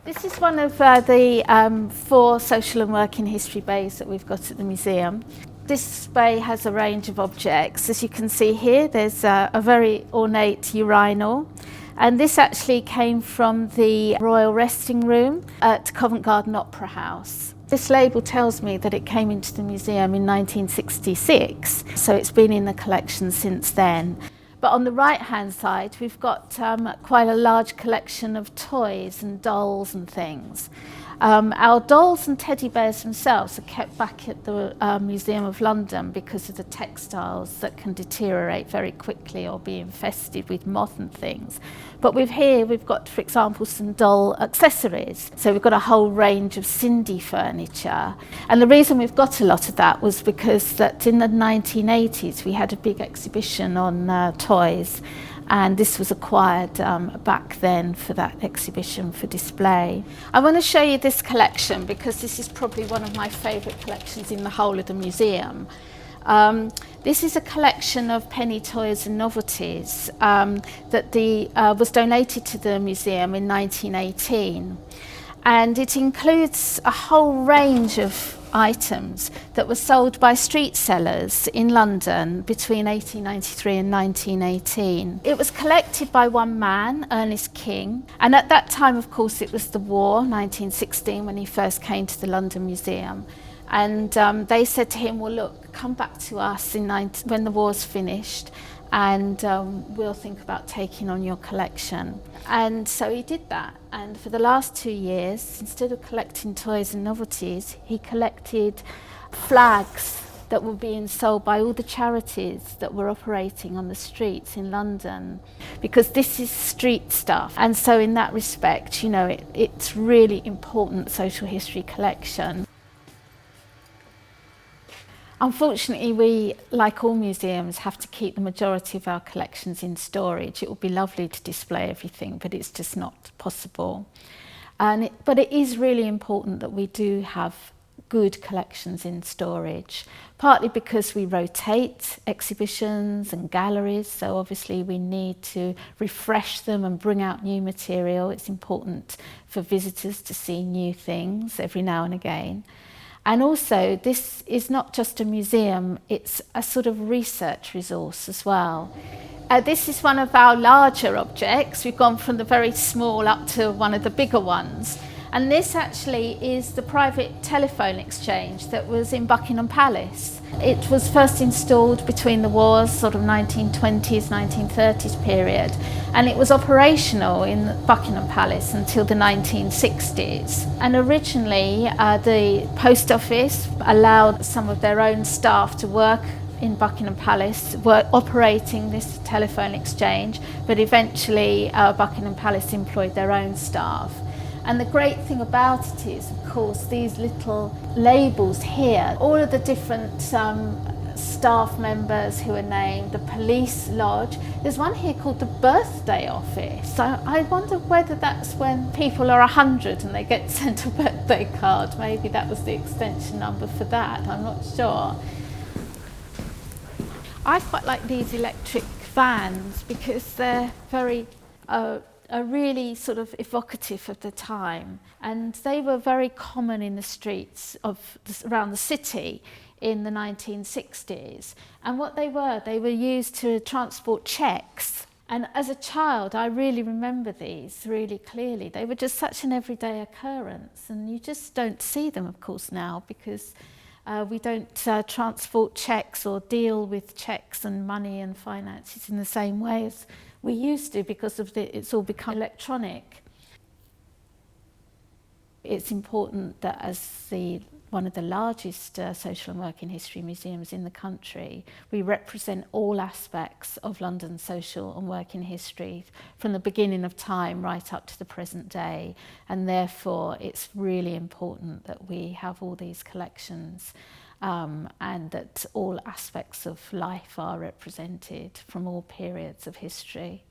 This is one of the 4 social and working history bays that we've got at the museum. This bay has a range of objects. As you can see here, there's a very ornate urinal, and this actually came from the Royal Resting Room at Covent Garden Opera House. This label tells me that it came into the museum in 1966, so it's been in the collection since then. But on the right-hand side, we've got quite a large collection of toys and dolls and things. Our dolls and teddy bears themselves are kept back at the Museum of London because of the textiles that can deteriorate very quickly or be infested with moth and things. But we've got, for example, some doll accessories. So we've got a whole range of Cindy furniture. And the reason we've got a lot of that was because that in the 1980s we had a big exhibition on toys. And this was acquired back then for that exhibition for display. I want to show you this collection because this is probably one of my favourite collections in the whole of the museum. This is a collection of penny toys and novelties that was donated to the museum in 1918. And it includes a whole range of items that were sold by street sellers in London between 1893 and 1918. It was collected by one man, Ernest King, and at that time, of course, it was the war, 1916, when he first came to the London Museum. And they said to him, well, look, come back to us when the war's finished, and we'll think about taking on your collection. And so he did that, and for the last 2 years, instead of collecting toys and novelties, he collected flags that were being sold by all the charities that were operating on the streets in London, because this is street stuff. And so in that respect, you know, it's really important social history collection. Unfortunately, we, like all museums, have to keep the majority of our collections in storage. It would be lovely to display everything, but it's just not possible. But it is really important that we do have good collections in storage, partly because we rotate exhibitions and galleries, so obviously we need to refresh them and bring out new material. It's important for visitors to see new things every now and again. And also, this is not just a museum, it's a sort of research resource as well. This is one of our larger objects. We've gone from the very small up to one of the bigger ones. And this actually is the private telephone exchange that was in Buckingham Palace. It was first installed between the wars, sort of 1920s, 1930s period, and it was operational in Buckingham Palace until the 1960s. And originally, the post office allowed some of their own staff to work in Buckingham Palace, were operating this telephone exchange, but eventually Buckingham Palace employed their own staff. And the great thing about it is, of course, these little labels here, all of the different staff members who are named, the police lodge. There's one here called the birthday office. So I wonder whether that's when people are 100 and they get sent a birthday card. Maybe that was the extension number for that, I'm not sure. I quite like these electric vans because they're very are really sort of evocative of the time, and they were very common in the streets around the city in the 1960s. And what they were used to transport cheques. And as a child, I really remember these really clearly. They were just such an everyday occurrence, and you just don't see them, of course, now, because we don't transport cheques or deal with cheques and money and finances in the same way as we used to, because it's all become electronic. It's important that as one of the largest social and working history museums in the country, we represent all aspects of London's social and working history from the beginning of time right up to the present day. And therefore, it's really important that we have all these collections and that all aspects of life are represented from all periods of history.